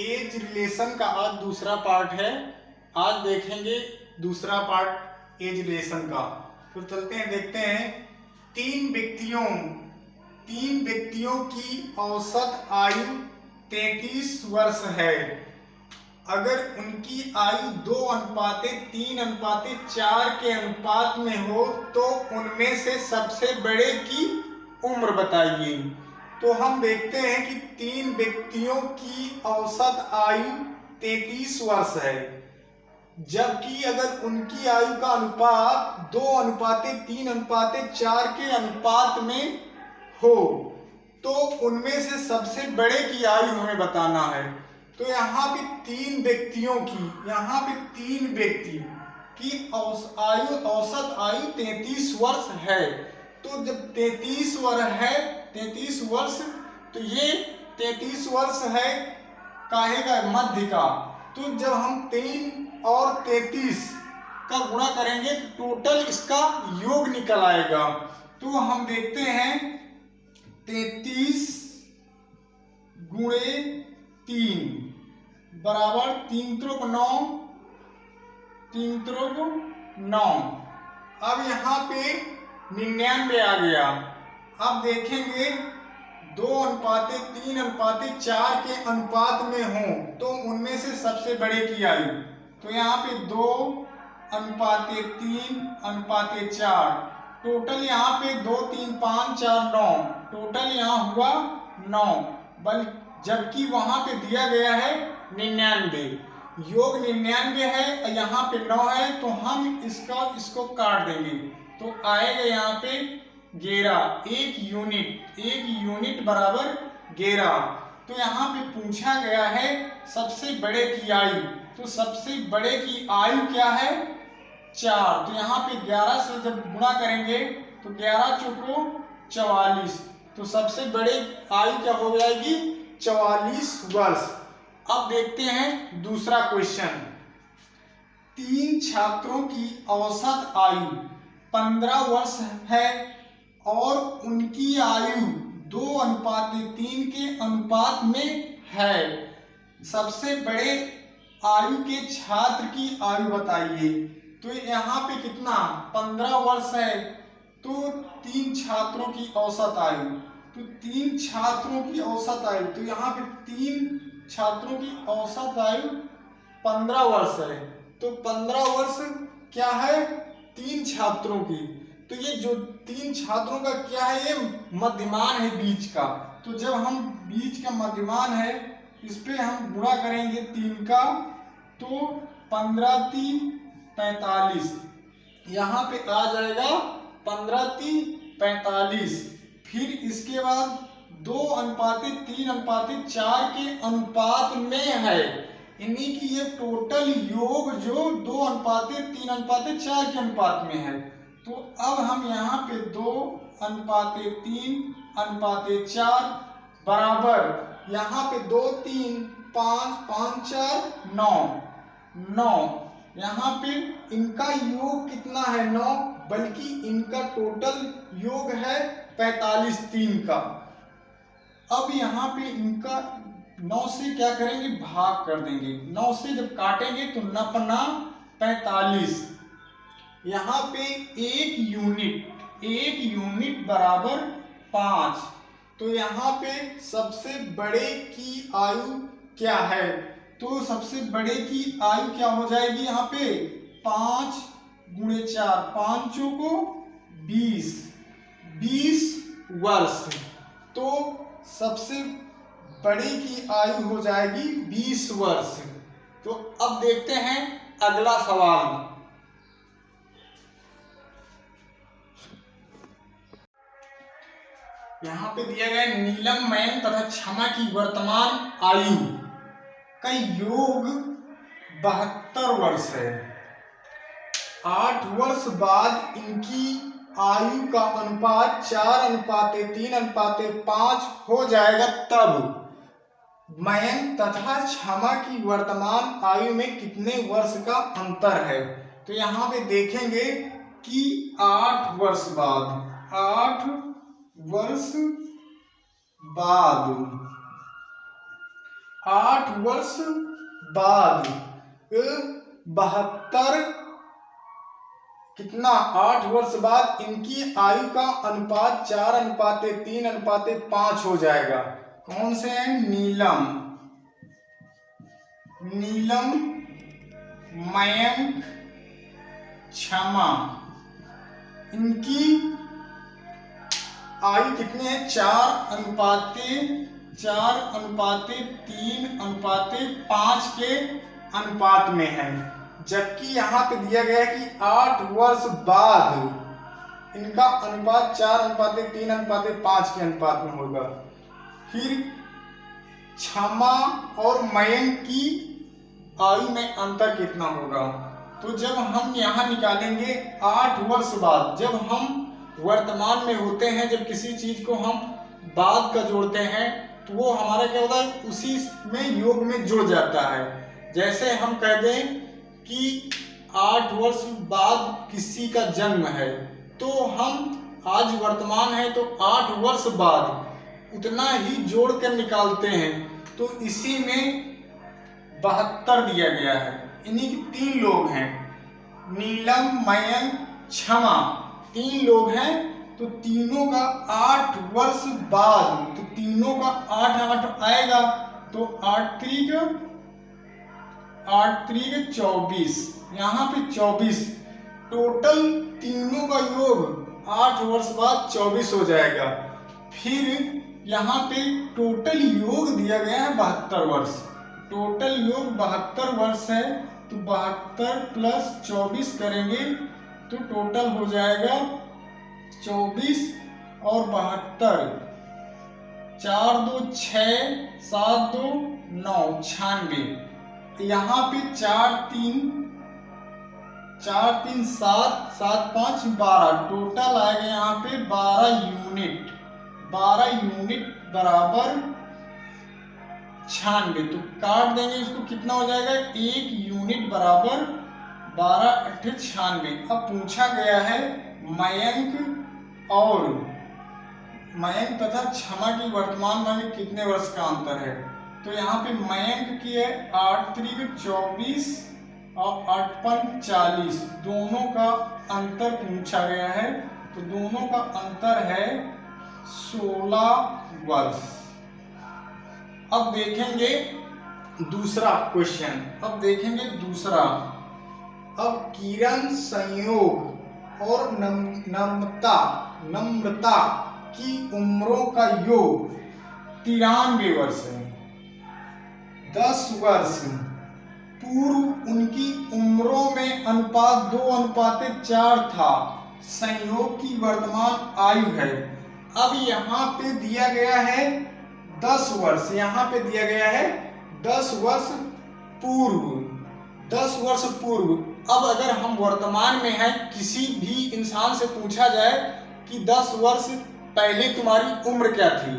As relation का आज दूसरा पार्ट है। आज देखेंगे दूसरा पार्ट एज रिलेशन का। तो चलते हैं, देखते हैं। तीन व्यक्तियों की औसत आयु 33 वर्ष है। अगर उनकी आयु 2:3:4 के अनुपात में हो तो उनमें से सबसे बड़े की उम्र बताइए। तो हम देखते हैं कि तीन व्यक्तियों की औसत आयु 33 वर्ष है, जबकि अगर उनकी आयु का अनुपात 2:3:4 के अनुपात में हो तो उनमें से सबसे बड़े की आयु हमें बताना है। तो यहाँ पे तीन व्यक्ति की औसत आयु 33 वर्ष है। तो जब 33 वर्ष, तो ये 33 वर्ष है काहे का, मध्य का। तो जब हम 3 और 33 का गुणा करेंगे तो टोटल इसका योग निकल आएगा। तो हम देखते हैं 33 गुणे 3 बराबर 3 त्रिक 9। अब यहाँ पे 99 आ गया। अब देखेंगे 2:3:4 के अनुपात में हो तो उनमें से सबसे बड़े की आयु। तो यहाँ पे 2:3:4, टोटल यहाँ पे 2 3 5 4 9, टोटल यहाँ हुआ 9, जबकि वहां पे दिया गया है 99, योग 99 है, यहाँ पे 9 है। तो हम इसको काट देंगे तो आएगा यहाँ पे 11। एक यूनिट बराबर 11। तो यहाँ पे पूछा गया है सबसे बड़े की आयु। तो सबसे बड़े की आयु क्या है, 4। तो यहाँ पे 11 से जब गुणा करेंगे तो 11 चौको 44। तो सबसे बड़े आयु क्या हो जाएगी, 44 वर्ष। अब देखते हैं दूसरा क्वेश्चन। तीन छात्रों की औसत आयु 15 वर्ष है और उनकी आयु 2:3 के अनुपात में है। सबसे बड़े आयु के छात्र की आयु बताइए। तो यहाँ पे कितना, 15 वर्ष है। तो तीन छात्रों की औसत आयु, तो तीन छात्रों की औसत आयु, तो यहाँ पे तीन छात्रों की औसत आयु 15 वर्ष है। तो 15 वर्ष क्या है, तीन छात्रों की। तो ये जो तीन छात्रों का क्या है, ये मध्यमान है बीच का। तो जब हम बीच का मध्यमान है इस पे हम गुणा करेंगे 3 का, तो 15×3 45, यहाँ पे आ जाएगा 15×3 = 45। फिर इसके बाद 2:3:4 के अनुपात में है, यानी कि ये टोटल योग जो 2:3:4 के अनुपात में है। तो अब हम यहाँ पे 2:3:4 बराबर, यहाँ पे 2 3 5 5 4 9, यहाँ पे इनका योग कितना है, 9, बल्कि इनका टोटल योग है 45 3 का। अब यहाँ पे इनका 9 से क्या करेंगे, भाग कर देंगे। 9 से जब काटेंगे तो 9×9 45। यहाँ पे एक यूनिट बराबर 5। तो यहाँ पे सबसे बड़े की आयु क्या है, तो सबसे बड़े की आयु क्या हो जाएगी, यहाँ पे 5×4, 5 चौको 20 वर्ष। तो सबसे बड़े की आयु हो जाएगी 20 वर्ष। तो अब देखते हैं अगला सवाल। यहाँ पे दिया गया नीलम, मयंक तथा क्षमा की वर्तमान आयु का योग 72 वर्ष है। 8 वर्ष बाद इनकी आयु का अनुपात 4:3:5 हो जाएगा, तब मयंक तथा क्षमा की वर्तमान आयु में कितने वर्ष का अंतर है। तो यहाँ पे देखेंगे कि 8 वर्ष बाद 8 वर्ष बाद 72 कितना 8 वर्ष बाद इनकी आयु का अनुपात 4:3:5 हो जाएगा। कौन से हैं? नीलम, मयंक, क्षमा, इनकी आयु कितनी है? 4:3:5 के अनुपात में है। जबकि यहाँ पे दिया गया है कि 8 वर्ष बाद इनका अनुपात 4:3:5 के अनुपात में होगा। फिर क्षमा और मयंक की आयु में अंतर कितना होगा? तो जब हम यहाँ निकालेंगे 8 वर्ष बाद, जब हम वर्तमान में होते हैं, जब किसी चीज को हम बाद का जोड़ते हैं तो वो हमारा क्या होता है? उसी में योग में जुड़ जाता है। जैसे हम कह दें कि 8 वर्ष बाद किसी का जन्म है, तो हम आज वर्तमान है तो 8 वर्ष बाद उतना ही जोड़ कर निकालते हैं। तो इसी में 72 दिया गया है। इन्हीं 3 लोग हैं, नीलम, मयंक, क्षमा, 3 लोग हैं। तो तीनों का 8 वर्ष बाद, तो तीनों का 8 आएगा, तो 8 3 24, यहाँ पे 24, टोटल तीनों का योग 8 वर्ष बाद 24 हो जाएगा। फिर यहाँ पे टोटल योग दिया गया है 72 वर्ष, टोटल योग 72 वर्ष है। तो 72 प्लस 24 करेंगे तो टोटल हो जाएगा 24 और 72, 4 2 6, 7 2 9, 96। यहाँ पे 4 3 7, 7 5 12, टोटल आएगा यहाँ पे 12 यूनिट, 12 यूनिट बराबर 96। तो काट देंगे इसको, कितना हो जाएगा? 1 यूनिट बराबर 12 8 96। अब पूछा गया है मयंक तथा क्षमा की वर्तमान में कितने वर्ष का अंतर है। तो यहाँ पे मयंक की है 8 3 24 और 8 5 40, दोनों का अंतर पूछा गया है। तो दोनों का अंतर है 16 वर्ष। अब देखेंगे दूसरा क्वेश्चन, अब किरण, संयोग और नम्रता की उम्रों का योग 93 वर्ष है। 10 वर्ष पूर्व उनकी उम्रों में अनुपात 2:4 था। संयोग की वर्तमान आयु है। अब यहाँ पे दिया गया है 10 वर्ष, यहाँ पे दिया गया है 10 वर्ष पूर्व, 10 वर्ष पूर्व। अब अगर हम वर्तमान में हैं, किसी भी इंसान से पूछा जाए कि 10 वर्ष पहले तुम्हारी उम्र क्या थी,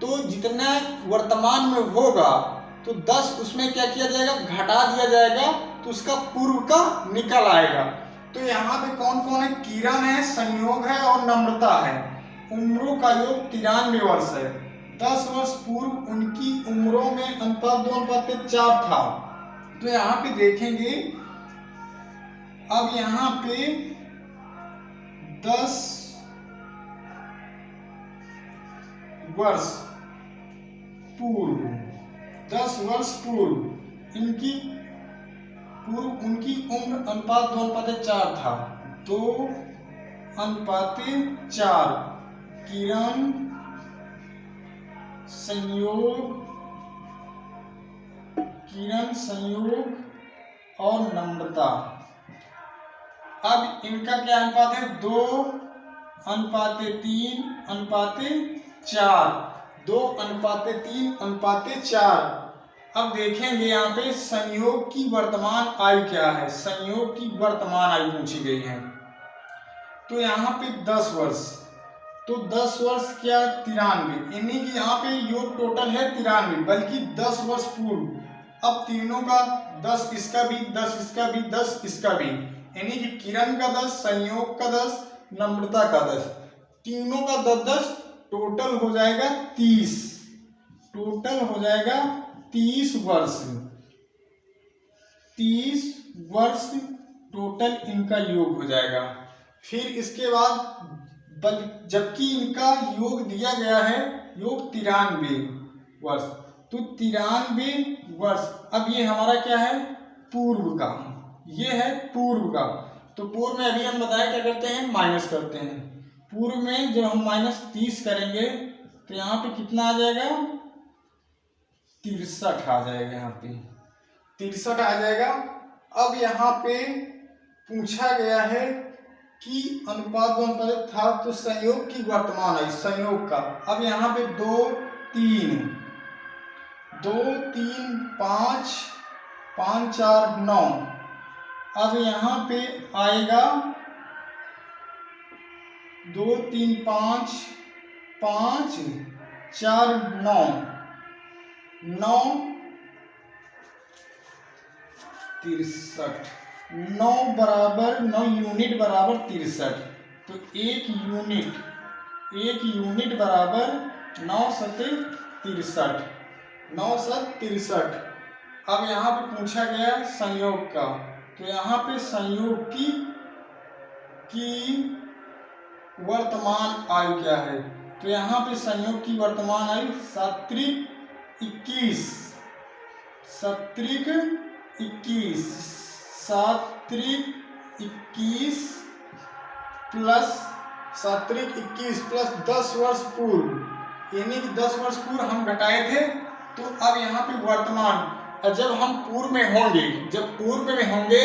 तो जितना वर्तमान में होगा तो 10 उसमें क्या किया जाएगा? घटा दिया जाएगा, तो उसका पूर्व का निकल आएगा। तो यहाँ पे कौन कौन है? किरण है, संयोग है और नम्रता है। उम्रों का योग 93 वर्ष है। 10 वर्ष पूर्व उनकी उम्रों में अनुपात 2:4 था। तो यहाँ पे देखेंगे, अब यहाँ पे 10 वर्ष पूर्व उनकी उम्र अनुपात 2:4 था। 2:4 किरण, संयोग और नम्रता। अब इनका क्या अनुपात है? 2:3:4, 2:3:4। अब देखेंगे यहाँ पे संयोग की वर्तमान आयु क्या है। संयोग की वर्तमान आयु पूछी गई है। तो यहाँ पे 10 वर्ष, तो 10 वर्ष क्या? 93, यानी कि यहाँ पे योग टोटल है 93, बल्कि 10 वर्ष पूर्व। अब तीनों का 10, इसका भी 10, इसका भी 10, इसका भी, यानी कि किरण का 10, संयोग का 10, नम्रता का 10, तीनों का 10-10, टोटल हो जाएगा 30, टोटल हो जाएगा 30 वर्ष, 30 वर्ष टोटल इनका योग हो जाएगा। फिर इसके बाद जबकि इनका योग दिया गया है योग 93 वर्ष, तो 93 वर्ष। अब ये हमारा क्या है, पूर्व का, ये है पूर्व का। तो पूर्व में अभी हम बताया क्या करते हैं, माइनस करते हैं। पूर्व में जब हम -30 करेंगे तो यहाँ पे कितना आ जाएगा, 63 आ जाएगा, यहाँ पे 63 आ जाएगा। अब यहाँ पे पूछा गया है कि अनुपात अनुपात था, तो संयोग की वर्तमान आई, संयोग का। अब यहाँ पे 2 3 5 5 4 9। अब यहाँ पे आएगा 2 3 5 5 4 9 9 63, 9 बराबर 9 यूनिट बराबर 63। तो एक यूनिट बराबर 9 सत्ते 63, 9 सत 63। अब यहाँ पे पूछा गया संयोग का, तो यहाँ पे संयोग की वर्तमान आयु क्या है, तो यहाँ पे संयोग की वर्तमान आयु 7 21 प्लस 10 वर्ष पूर्व, यानी कि 10 वर्ष पूर्व हम घटाए थे। तो अब यहाँ पे वर्तमान, जब हम पूर्व में होंगे, जब पूर्व में होंगे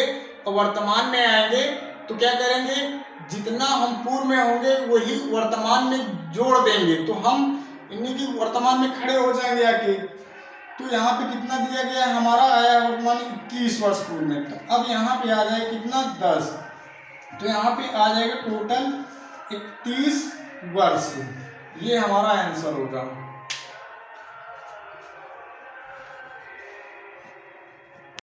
और वर्तमान में आएंगे तो क्या करेंगे, जितना हम पूर्व में होंगे वही वर्तमान में जोड़ देंगे, तो हम इन्हीं की वर्तमान में खड़े हो जाएंगे आके। तो यहाँ पे कितना दिया गया है, हमारा आया वर्तमान 21 वर्ष पूर्व में। तो अब यहाँ पे आ जाए कितना, 10। तो यहाँ पे आ जाएगा टोटल 31 वर्ष। ये हमारा आंसर होगा।